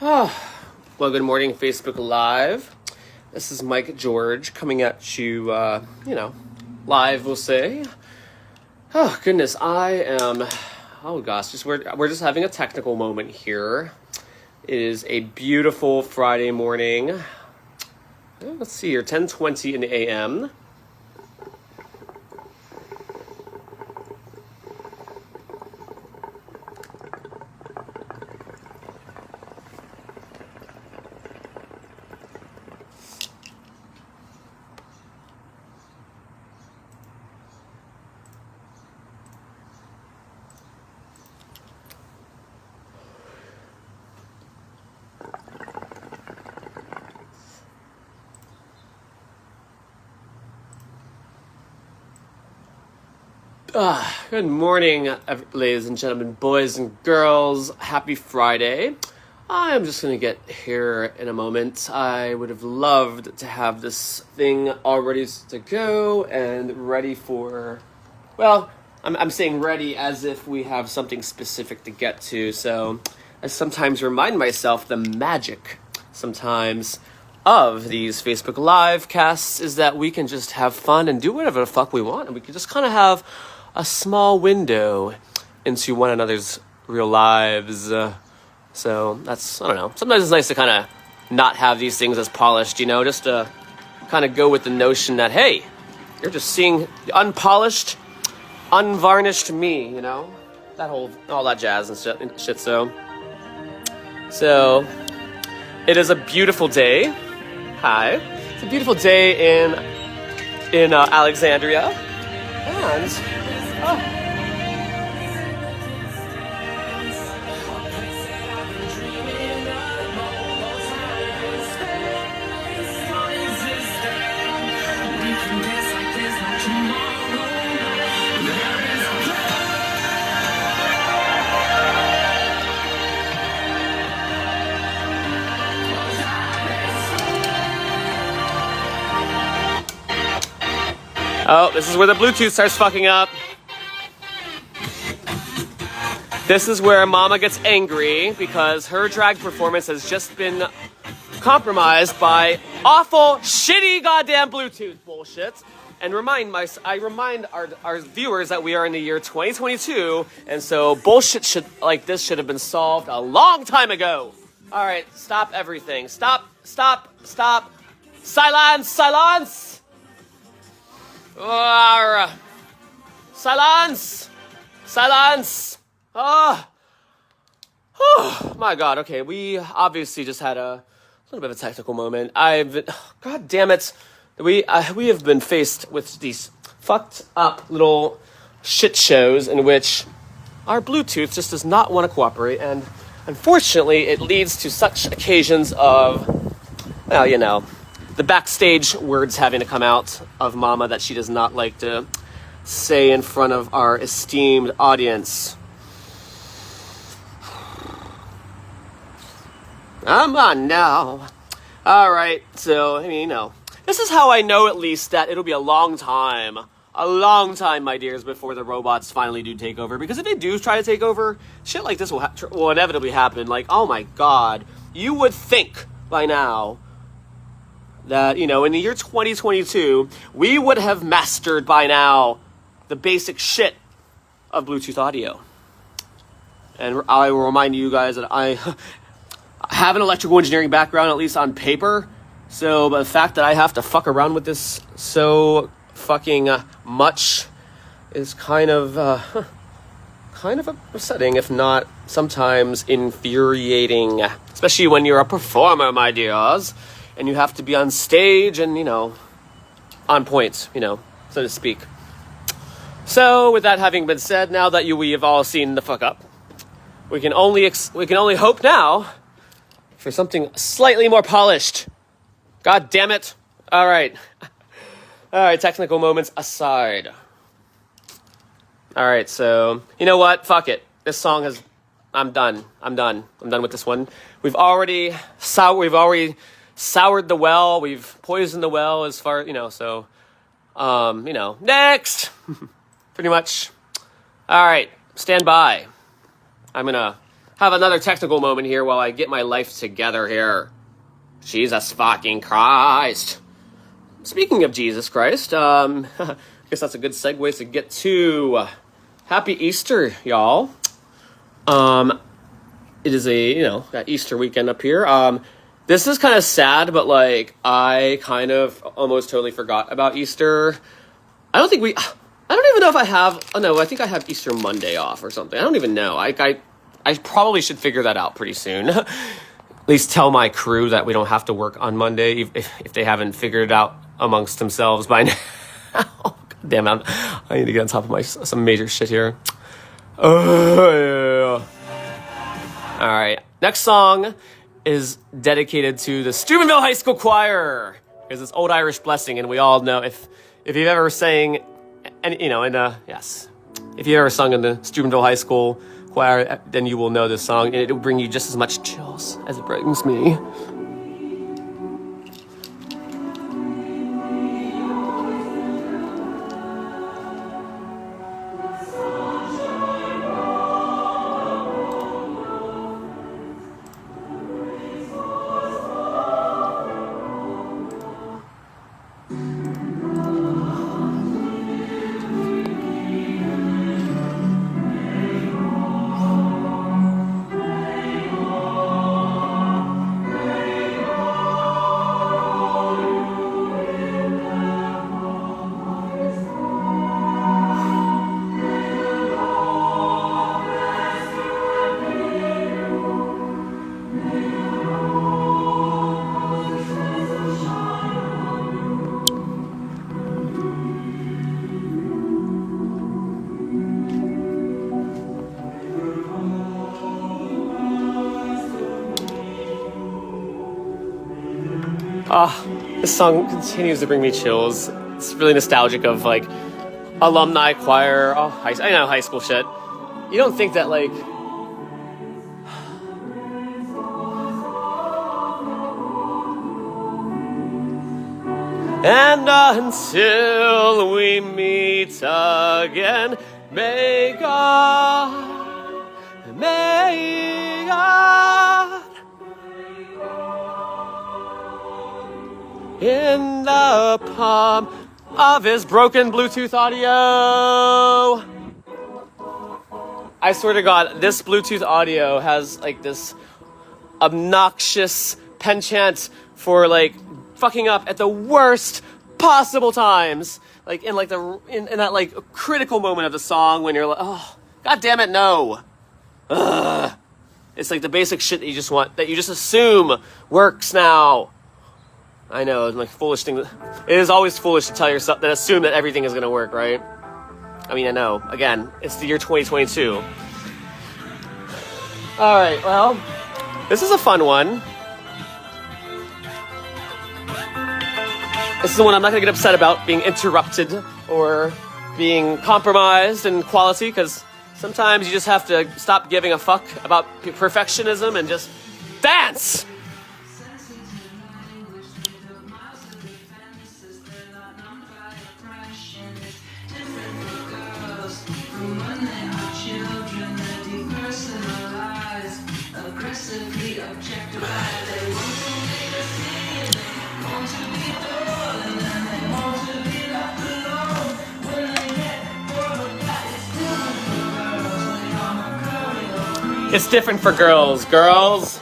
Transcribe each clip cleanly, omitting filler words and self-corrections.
Well, good morning, Facebook Live. This is Mike George coming at you, live, we'll say. Oh, goodness, oh gosh, we're just having a technical moment here. It is a beautiful Friday morning. Let's see here, 10:20 in the a.m. Good morning, ladies and gentlemen, boys and girls. Happy Friday. I'm just going to get here in a moment. I would have loved to have this thing all ready to go and ready for, well, I'm saying ready as if we have something specific to get to. So I sometimes remind myself the magic sometimes of these Facebook Live casts is that we can just have fun and do whatever the fuck we want. And we can just kind of have a small window into one another's real lives. So that's, I don't know. Sometimes it's nice to kind of not have these things as polished, just to kind of go with the notion that, hey, you're just seeing the unpolished, unvarnished me, all that jazz and shit. So it is a beautiful day. Hi. It's a beautiful day in Alexandria. And this is where the Bluetooth starts fucking up. This is where Mama gets angry because her drag performance has just been compromised by awful, shitty goddamn Bluetooth bullshit. And I remind our viewers that we are in the year 2022, and so bullshit like this should have been solved a long time ago. All right, stop everything. Stop. Silence. Silence. Oh, my God. Okay, we obviously just had a little bit of a technical moment. God damn it. We have been faced with these fucked up little shit shows in which our Bluetooth just does not want to cooperate, and unfortunately, it leads to such occasions of, the backstage words having to come out of Mama that she does not like to say in front of our esteemed audience. Come on now. All right, so, this is how I know at least that it'll be a long time, my dears, before the robots finally do take over. Because if they do try to take over, shit like this will inevitably happen. Like, oh my God, you would think by now that, in the year 2022, we would have mastered by now the basic shit of Bluetooth audio. And I will remind you guys that I have an electrical engineering background, at least on paper. So the fact that I have to fuck around with this so fucking much is kind of upsetting, if not sometimes infuriating. Especially when you're a performer, my dears, and you have to be on stage and, on point, so to speak. So with that having been said, now that we have all seen the fuck up, we can only hope now for something slightly more polished. God damn it. All right, technical moments aside. All right, so, you know what? Fuck it. This song I'm done with this one. We've already soured the well. We've poisoned the well as far, so, next. Pretty much. All right, stand by. I'm have another technical moment here while I get my life together here. Jesus fucking Christ. Speaking of Jesus Christ, I guess that's a good segue to get to Happy Easter, y'all. It is that Easter weekend up here. This is kind of sad, but like I kind of almost totally forgot about Easter. I don't even know if I have. Oh no, I think I have Easter Monday off or something. I don't even know. I probably should figure that out pretty soon. At least tell my crew that we don't have to work on Monday if they haven't figured it out amongst themselves by now. God damn it, I need to get on top of some major shit here. Oh yeah. All right, next song is dedicated to the Steubenville High School Choir, because it's Old Irish Blessing, and we all know if you've ever sang, and yes, if you've ever sung in the Steubenville High School Choir, then you will know this song, and it will bring you just as much chills as it brings me. This song continues to bring me chills. It's really nostalgic of like alumni choir. I know high school shit. You don't think that like and until we meet again, may God in the palm of his broken Bluetooth audio. I swear to God, this Bluetooth audio has like this obnoxious penchant for like fucking up at the worst possible times. Like in like in that like critical moment of the song when you're like, oh, God damn it, no. Ugh. It's like the basic shit that you just want, that you just assume works now. I know, it's like foolish thing. It is always foolish to tell yourself that assume that everything is going to work, right? I mean, I know. Again, it's the year 2022. All right, well, this is a fun one. This is the one I'm not going to get upset about being interrupted or being compromised in quality, because sometimes you just have to stop giving a fuck about perfectionism and just dance! It's different for girls. Girls.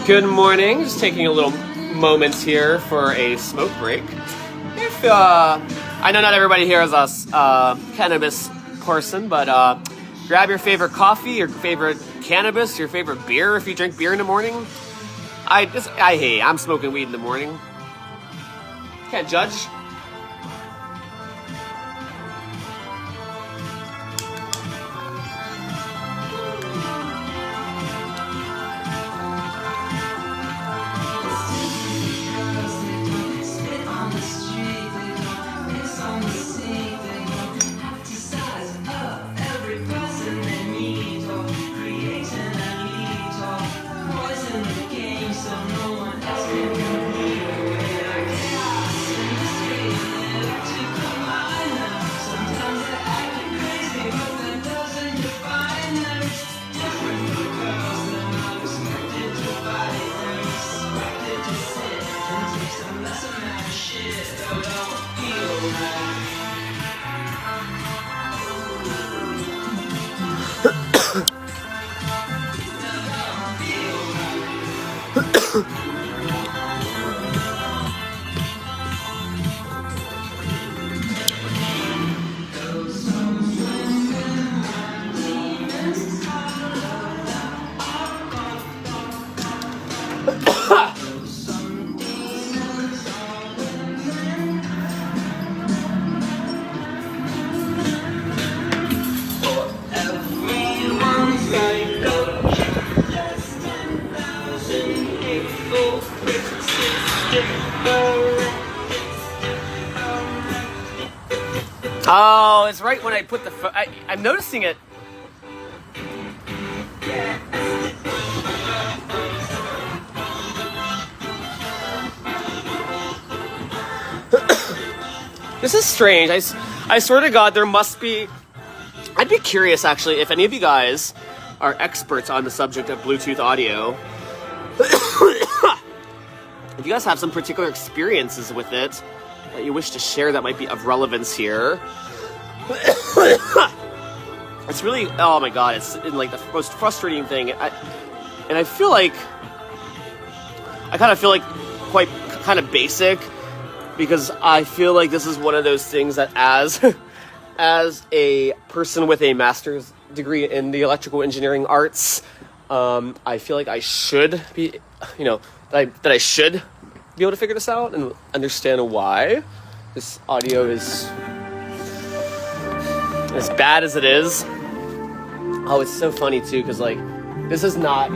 Good morning. Just taking a little moment here for a smoke break. If I know not everybody here is a cannabis person, but grab your favorite coffee, your favorite cannabis, your favorite beer if you drink beer in the morning. I'm smoking weed in the morning. Can't judge. Oh, it's right when I put the I'm noticing it. This is strange. I swear to God, there must be... I'd be curious, actually, if any of you guys are experts on the subject of Bluetooth audio. If you guys have some particular experiences with it that you wish to share that might be of relevance here. It's really... Oh my God, it's like the most frustrating thing. I feel like... I kind of feel like quite kind of basic... Because I feel like this is one of those things that as a person with a master's degree in the electrical engineering arts, I feel like I should be, that I should be able to figure this out and understand why this audio is as bad as it is. Oh, it's so funny too, because like, this is not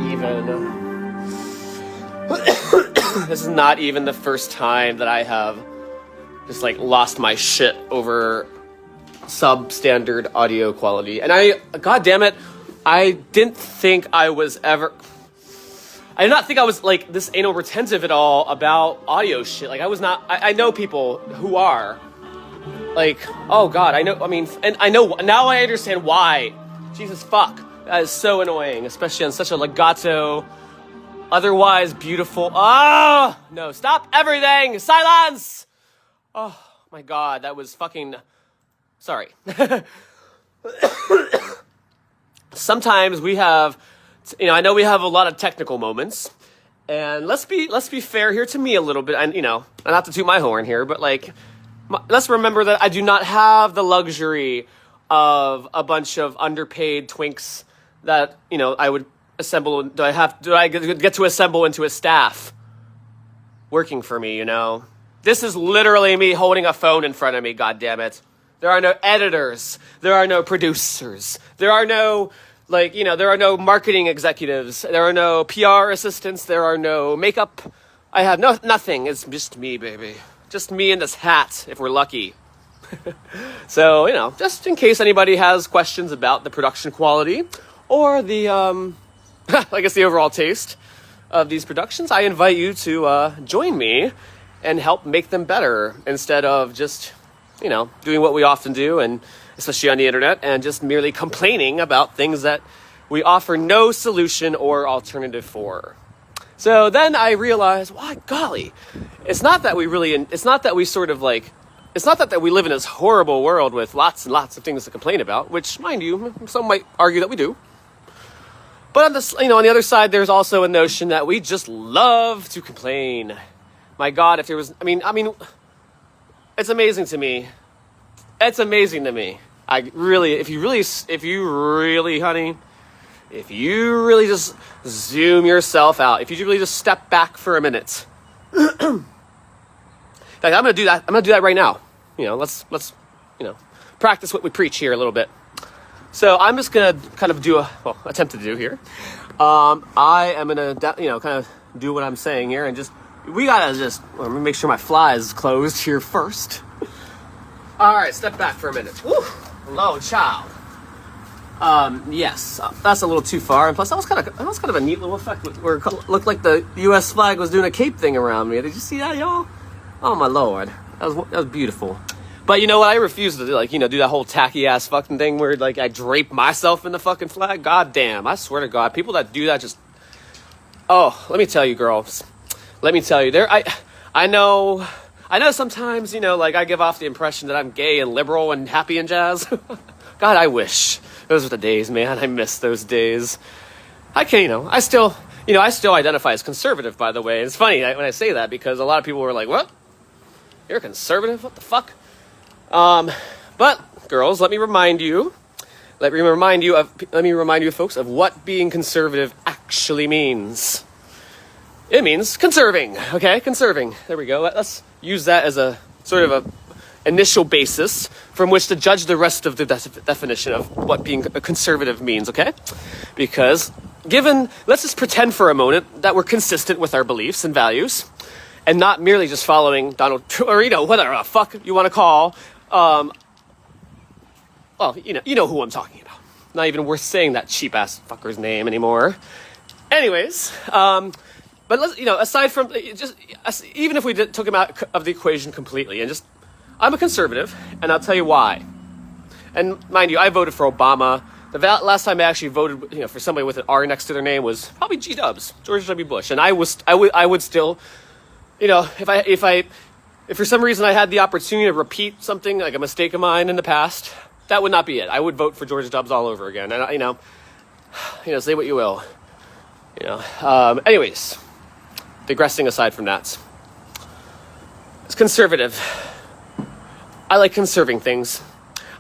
even the first time that I have just like lost my shit over substandard audio quality. And God damn it, I did not think I was like this anal retentive at all about audio shit. Like I was not, I know people who are like, oh God, and I know, now I understand why. Jesus fuck, that is so annoying, especially on such a legato, otherwise beautiful. Oh, no, stop everything, silence! Oh my God, that was fucking... Sorry. Sometimes we have, I know we have a lot of technical moments, and let's be fair here to me a little bit, and not to toot my horn here, but like, let's remember that I do not have the luxury of a bunch of underpaid twinks that, I would assemble. Do I get to assemble into a staff working for me, This is literally me holding a phone in front of me, goddammit. There are no editors. There are no producers. There are no, there are no marketing executives. There are no PR assistants. There are no makeup. I have nothing. It's just me, baby. Just me in this hat, if we're lucky. So, just in case anybody has questions about the production quality or the, I guess the overall taste of these productions, I invite you to join me and help make them better instead of just, doing what we often do, and especially on the internet, and just merely complaining about things that we offer no solution or alternative for. So then I realized, why, golly, it's not that we live in this horrible world with lots and lots of things to complain about, which, mind you, some might argue that we do. But on the other side, there's also a notion that we just love to complain. My God, if there was, it's amazing to me. It's amazing to me. If you really, honey, if you really just zoom yourself out, if you really just step back for a minute. Like, I'm gonna do that. I'm gonna do that right now. Let's practice what we preach here a little bit. So I'm just gonna kind of attempt to do here. I am gonna, kind of do what I'm saying here, and let me make sure my fly is closed here first. All right, step back for a minute. Woo, hello, child. Yes, that's a little too far, and plus that was kind of a neat little effect where it looked like the U.S. flag was doing a cape thing around me. Did you see that, y'all? Oh my Lord, that was beautiful. But you know what? I refuse to do that whole tacky ass fucking thing where like I drape myself in the fucking flag. God damn, I swear to God, people that do that just... Oh, let me tell you, girls. Let me tell you, I know sometimes, I give off the impression that I'm gay and liberal and happy and jazz. God, I wish. Those were the days, man. I miss those days. I still identify as conservative, by the way. It's funny when I say that because a lot of people were like, what? You're conservative? What the fuck? But girls, let me remind you, folks, of what being conservative actually means. It means conserving, okay? Conserving. There we go. Let's use that as a sort of a initial basis from which to judge the rest of the definition of what being a conservative means, okay? Because let's just pretend for a moment that we're consistent with our beliefs and values and not merely just following Donald, or whatever the fuck you want to call, well, you know who I'm talking about. Not even worth saying that cheap ass fucker's name anymore. Anyways, but let's, aside from just even if we took him out of the equation completely, and just I'm a conservative, and I'll tell you why. And mind you, I voted for Obama. The last time I actually voted, for somebody with an R next to their name was probably G-Dubs, George W. Bush, and I would still, if for some reason I had the opportunity to repeat something like a mistake of mine in the past, that would not be it. I would vote for George Dubs all over again. And say what you will. Anyways, digressing aside from that, it's conservative. I like conserving things.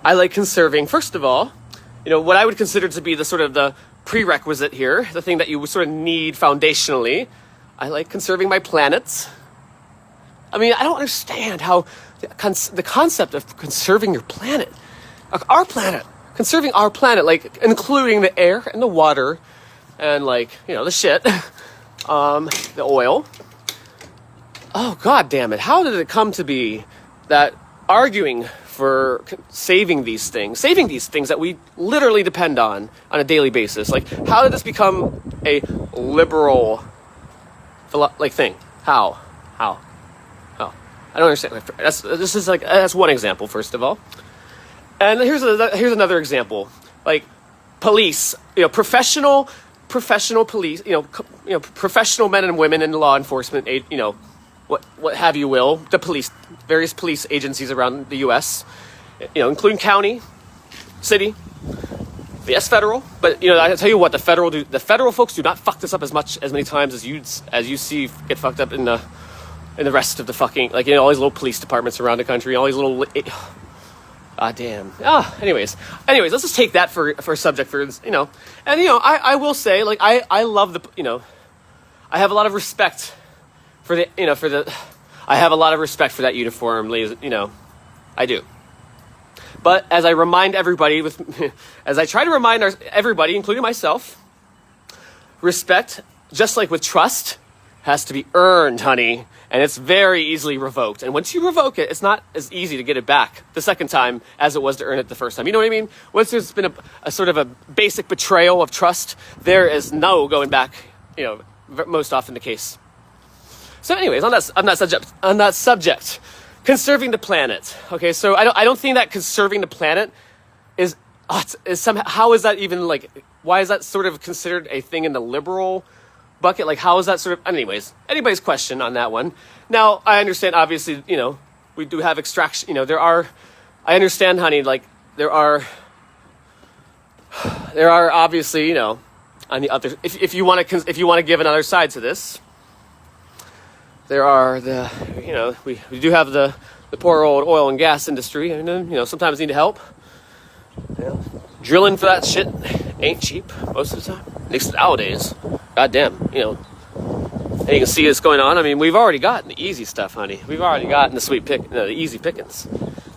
I like conserving, first of all, what I would consider to be the sort of the prerequisite here, the thing that you would sort of need foundationally. I like conserving my planet. I mean, I don't understand how the concept of conserving your planet, our planet, conserving our planet, like including the air and the water and the shit, the oil. Oh, God damn it. How did it come to be that arguing for saving these things that we literally depend on a daily basis, how did this become a liberal thing? How? I don't understand. That's one example, first of all. And here's another example. Police, professional police, professional men and women in law enforcement, what have you will, the police, various police agencies around the U.S., including county, city, yes, federal. But I tell you what, the federal folks do not fuck this up as many times as you see get fucked up in the rest of the fucking, all these little police departments around the country, all these little, damn. Anyways, let's just take that for a subject for, and, I will say, I love I have a lot of respect for I have a lot of respect for that uniform, ladies, I do. But as I remind everybody, as I try to remind everybody, including myself, respect, just like with trust, has to be earned, honey. And it's very easily revoked. And once you revoke it, it's not as easy to get it back the second time as it was to earn it the first time. You know what I mean? Once there's been a sort of a basic betrayal of trust, there is no going back, most often the case. So anyways, on that subject, conserving the planet. Okay, so I don't think that conserving the planet is somehow, how is that even why is that sort of considered a thing in the liberal bucket? How is that sort of, anyways, anybody's question on that one. Now, I understand, obviously, we do have extraction, I understand, honey, there are obviously, on the other, if you want to give another side to this, there are we do have the poor old oil and gas industry, and sometimes need help. Drilling for that shit ain't cheap most of the time. At least nowadays. Goddamn, and you can see this going on. I mean, we've already gotten the easy stuff, honey. We've already gotten the easy pickings.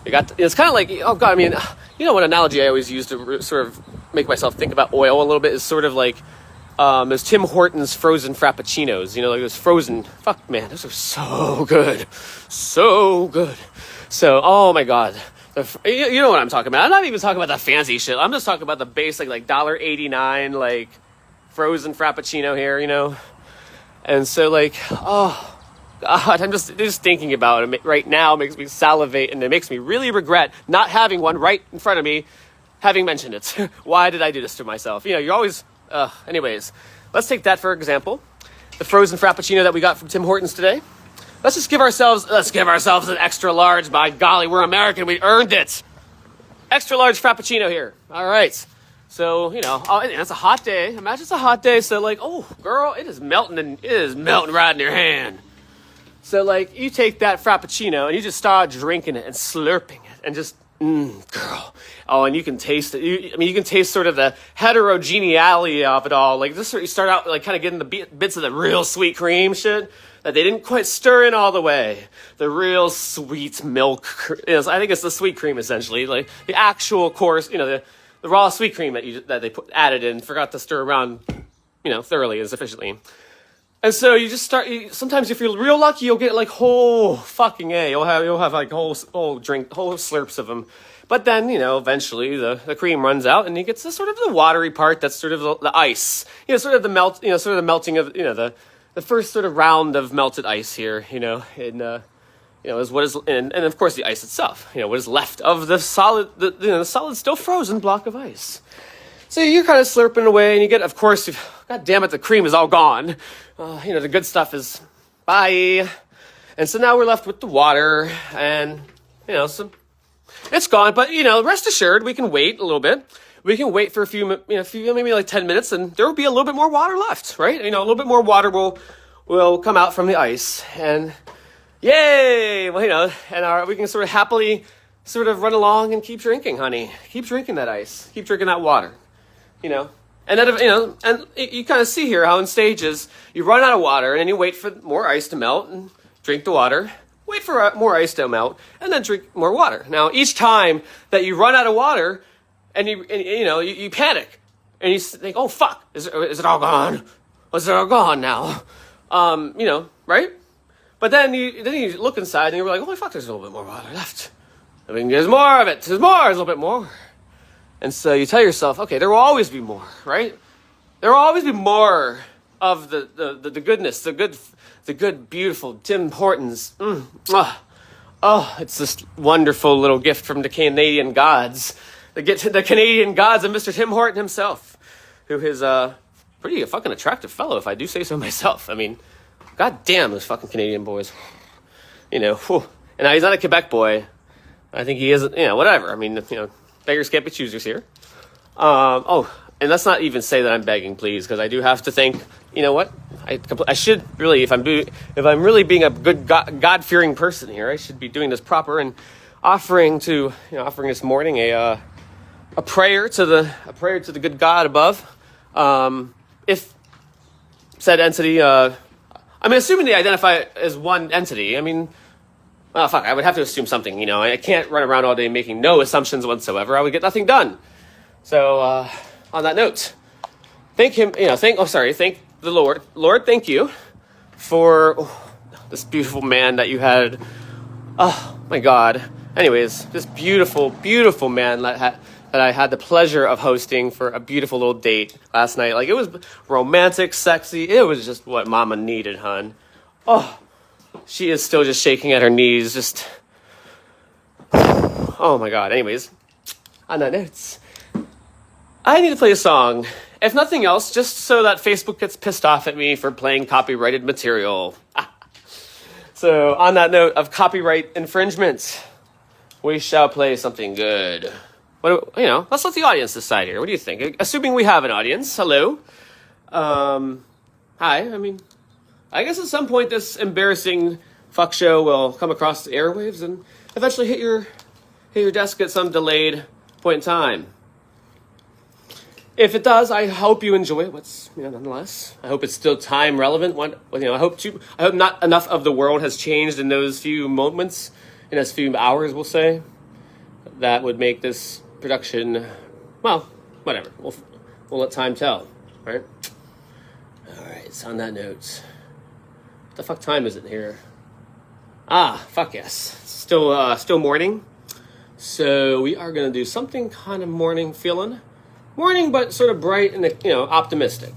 It's kind of like, oh God, I mean, what analogy I always use to sort of make myself think about oil a little bit is sort of there's Tim Hortons frozen frappuccinos, those frozen, fuck man, those are so good. So good. So, oh my God. You know what I'm talking about. I'm not even talking about the fancy shit. I'm just talking about the basic, $1.89, frozen frappuccino here, And so, oh, God, I'm just thinking about it right now makes me salivate, and it makes me really regret not having one right in front of me, having mentioned it. Why did I do this to myself? You're always, anyways, let's take that for example. The frozen frappuccino that we got from Tim Hortons today. Let's give ourselves an extra large. By golly, we're American. We earned it. Extra large frappuccino here. All right. So, it's a hot day. Imagine it's a hot day. So, oh, girl, it is melting right in your hand. So, you take that frappuccino and you just start drinking it and slurping it and just, girl. Oh, and you can taste it. You can taste sort of the heterogeneity of it all. You start out kind of getting the bits of the real sweet cream shit that they didn't quite stir in all the way. The real sweet milk. I think it's the sweet cream, essentially. The actual course, the raw sweet cream that they added in, forgot to stir around, thoroughly and sufficiently. And so you just start. Sometimes if you're real lucky, you'll get like whole fucking A. You'll have like whole slurps of them. But then, eventually the cream runs out, and you get to sort of the watery part. That's sort of the ice. Sort of the melting of the first sort of round of melted ice here. Is what is and of course the ice itself. What is left of the solid, the solid still frozen block of ice. So you're kind of slurping away, and you get, of course, God damn it, the cream is all gone. The good stuff is bye. And so now we're left with the water, and so it's gone. But rest assured, we can wait a little bit. We can wait for a few maybe like 10 minutes, and there will be a little bit more water left, right? A little bit more water will come out from the ice, and yay! Well, and we can sort of happily sort of run along and keep drinking, honey. Keep drinking that ice. Keep drinking that water. And then, and you kind of see here how in stages you run out of water, and then you wait for more ice to melt and drink the water. Wait for more ice to melt, and then drink more water. Now, each time that you run out of water, and you panic, and you think, "Oh fuck, is it all gone? Was it all gone now?" Right? But then you look inside, and you're like, "Holy fuck, there's a little bit more water left. I mean, there's more of it. There's a little bit more." And so you tell yourself, okay, there will always be more, right? There will always be more of the goodness, the good, beautiful Tim Hortons. It's this wonderful little gift from the Canadian gods. The Canadian gods and Mr. Tim Horton himself, who is a pretty fucking attractive fellow, if I do say so myself. I mean, god damn those fucking Canadian boys. And now he's not a Quebec boy. I think he is, whatever. I mean, beggars can't be choosers here. And let's not even say that I'm begging, please, because I do have to think. You know what? I should really, if I'm really being a good God-fearing person here, I should be doing this proper and offering this morning a prayer to the good God above. If said entity, assuming they identify as one entity. I would have to assume something, I can't run around all day making no assumptions whatsoever. I would get nothing done. So, on that note, thank him, thank the Lord. Lord, thank you for this beautiful man that you had. Oh, my God. Anyways, this beautiful, beautiful man that I had the pleasure of hosting for a beautiful little date last night. Like, it was romantic, sexy. It was just what mama needed, hun. Oh. She is still just shaking at her knees, just... Oh my God. Anyways, on that note, I need to play a song. If nothing else, just so that Facebook gets pissed off at me for playing copyrighted material. So, on that note of copyright infringement, we shall play something good. Let's let the audience decide here. What do you think? Assuming we have an audience. Hello. Hi. I guess at some point this embarrassing fuck show will come across the airwaves and eventually hit your desk at some delayed point in time. If it does, I hope you enjoy it. Nonetheless, I hope it's still time relevant. I hope not enough of the world has changed in those few moments, in those few hours, we'll say, that would make this production, well, whatever. We'll let time tell, right? All right. So on that note. The fuck time is it here? Fuck yes. Still morning. So we are gonna do something kind of morning feeling. Morning, but sort of bright and optimistic.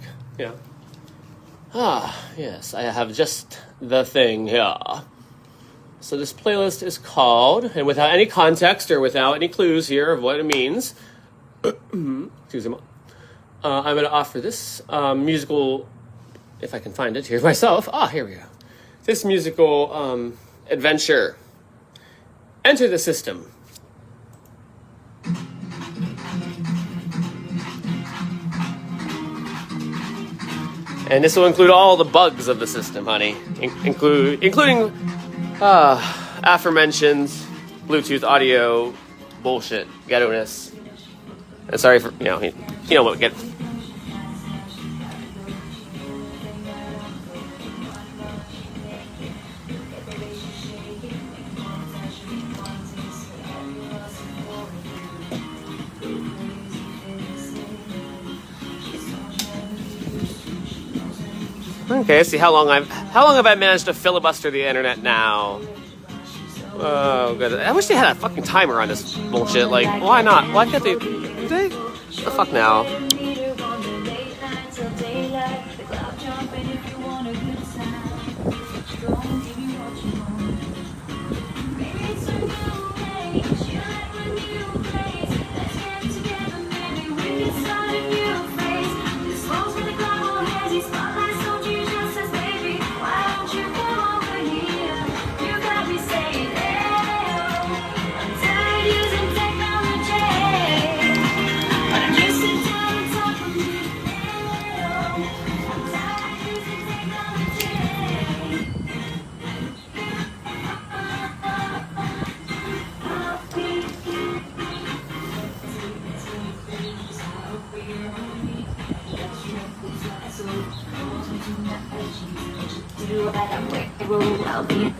Yes, I have just the thing here. So this playlist is called, and without any context or without any clues here of what it means, excuse me, I'm gonna offer this musical, if I can find it here myself. Here we go. This musical adventure. Enter the system. And this will include all the bugs of the system, honey. Including aforementioned Bluetooth audio bullshit, ghetto-ness. And sorry for, what get. Okay, see how long have I managed to filibuster the internet now? Oh, good. I wish they had a fucking timer on this bullshit. Like, why not? Why can't they? Do they? What the fuck now?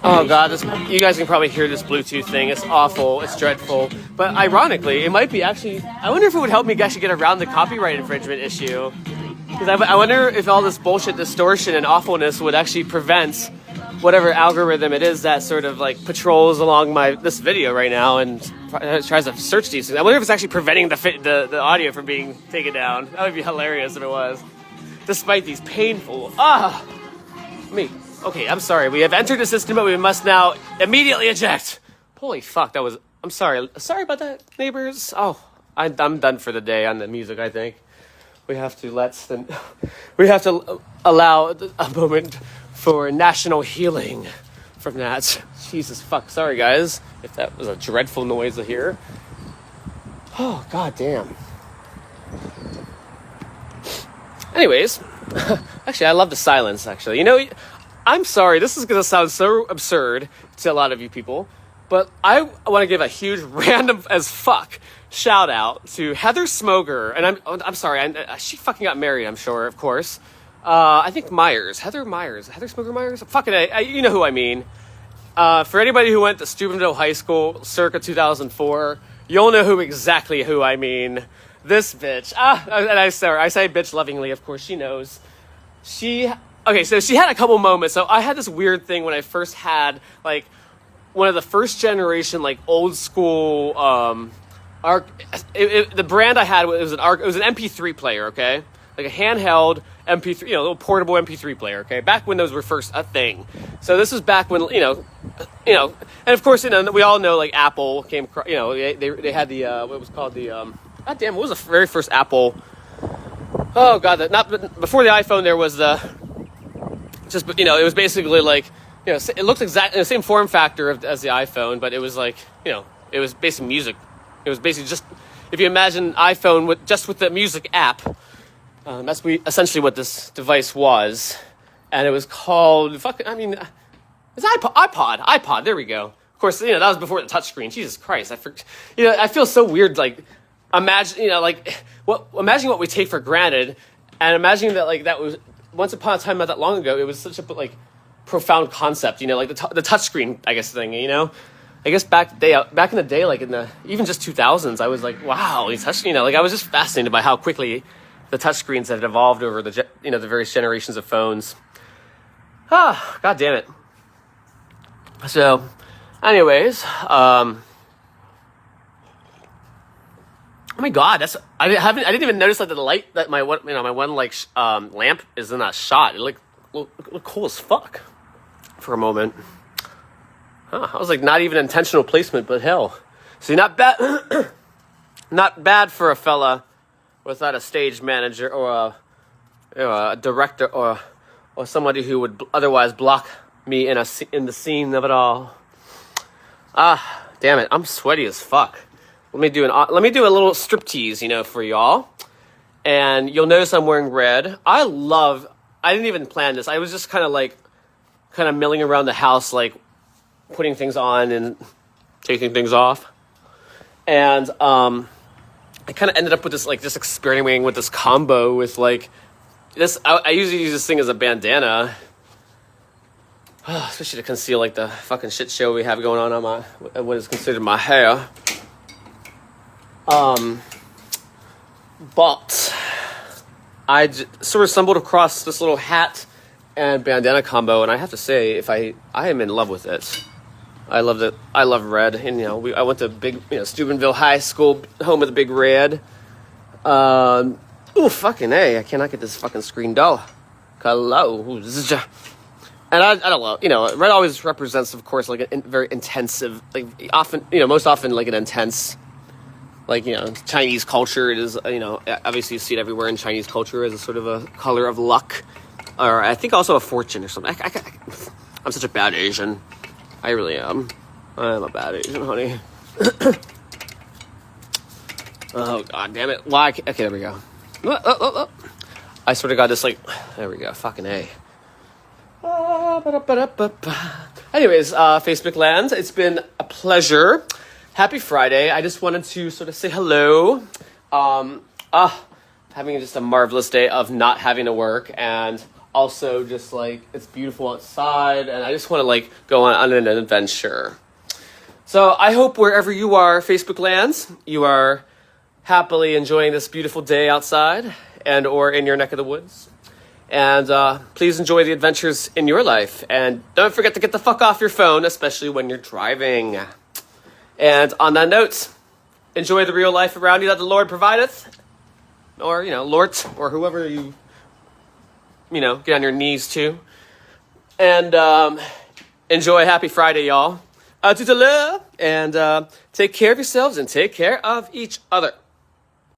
Oh god, you guys can probably hear this Bluetooth thing. It's awful. It's dreadful. But ironically, it might be actually... I wonder if it would help me actually get around the copyright infringement issue. Because I wonder if all this bullshit distortion and awfulness would actually prevent whatever algorithm it is that sort of like patrols along this video right now and tries to search these things. I wonder if it's actually preventing the audio from being taken down. That would be hilarious if it was. Despite these painful... Okay, I'm sorry. We have entered the system, but we must now immediately eject. Holy fuck, that was... I'm sorry. Sorry about that, neighbors. Oh, I'm done for the day on the music, I think. We have to allow a moment for national healing from that. Jesus fuck. Sorry, guys, if that was a dreadful noise to hear. Oh, god damn. Anyways, actually, I love the silence, actually. You know... I'm sorry, this is going to sound so absurd to a lot of you people, but I want to give a huge random as fuck shout out to Heather Smoger, and I'm sorry, she fucking got married, I'm sure, of course. I think Heather Smoger Myers? Fucking you know who I mean. For anybody who went to Steubenville High School circa 2004, you'll know exactly who I mean. This bitch. And I say bitch lovingly, of course, she knows. Okay, so she had a couple moments. So I had this weird thing when I first had, like, one of the first generation, like, old school, the brand I had was an MP3 player, okay? Like a handheld MP3, a little portable MP3 player, okay? Back when those were first a thing. So this was back when, and of course, we all know, like, Apple came, they had the, what was called the, what was the very first Apple? Oh, God, before the iPhone, there was it was basically like, it looked exactly the same form factor as the iPhone, but it was like, it was basically music. It was basically just, if you imagine iPhone with the music app, that's essentially what this device was. And it was called, it's iPod, there we go. Of course, that was before the touchscreen. Jesus Christ, I feel so weird, like, imagine what we take for granted, and imagining that, like, that was, once upon a time, not that long ago, it was such a, like, profound concept, like the touchscreen, I guess, thing, I guess back in the day, like even just 2000s, I was like, wow, like, I was just fascinated by how quickly the touchscreens had evolved over the various generations of phones. God damn it. So, anyways, oh my god, I didn't even notice that the light that my one lamp is in that shot. It looked cool as fuck for a moment. I was like, not even intentional placement, but hell. See, not bad, not bad for a fella without a stage manager or a director or somebody who would otherwise block me in the scene of it all. Damn it, I'm sweaty as fuck. Let me do a little striptease, for y'all. And you'll notice I'm wearing red. I didn't even plan this. I was just kind of milling around the house, like putting things on and taking things off. And I kind of ended up with this, like, just experimenting with this combo with, like, this. I usually use this thing as a bandana, especially to conceal, like, the fucking shit show we have going on what is considered my hair. But I sort of stumbled across this little hat and bandana combo, and I have to say, I am in love with it. I love it. I love red, and I went to Steubenville High School, home of the Big Red. Ooh, fucking A! I cannot get this fucking screen dull. Hello, and I don't know. Red always represents, of course, like a very intensive, like often, most often like an intense, like Chinese culture. It is, obviously you see it everywhere in Chinese culture as a sort of a color of luck, or I think also a fortune or something. I'm such a bad Asian. I really am. I'm a bad Asian, honey. Oh, god damn it. Why? Okay, there we go. I sort of got this, like, there we go. Fucking A. Anyways, Facebook lands. It's been a pleasure. Happy Friday. I just wanted to sort of say hello. Having just a marvelous day of not having to work, and also just like it's beautiful outside, and I just want to like go on an adventure. So I hope wherever you are, Facebook lands, you are happily enjoying this beautiful day outside and or in your neck of the woods. And please enjoy the adventures in your life. And don't forget to get the fuck off your phone, especially when you're driving. And on that note, enjoy the real life around you that the Lord provideth. Or, Lord, or whoever you get on your knees to. And enjoy Happy Friday, y'all. Tout à l'heure. And take care of yourselves and take care of each other.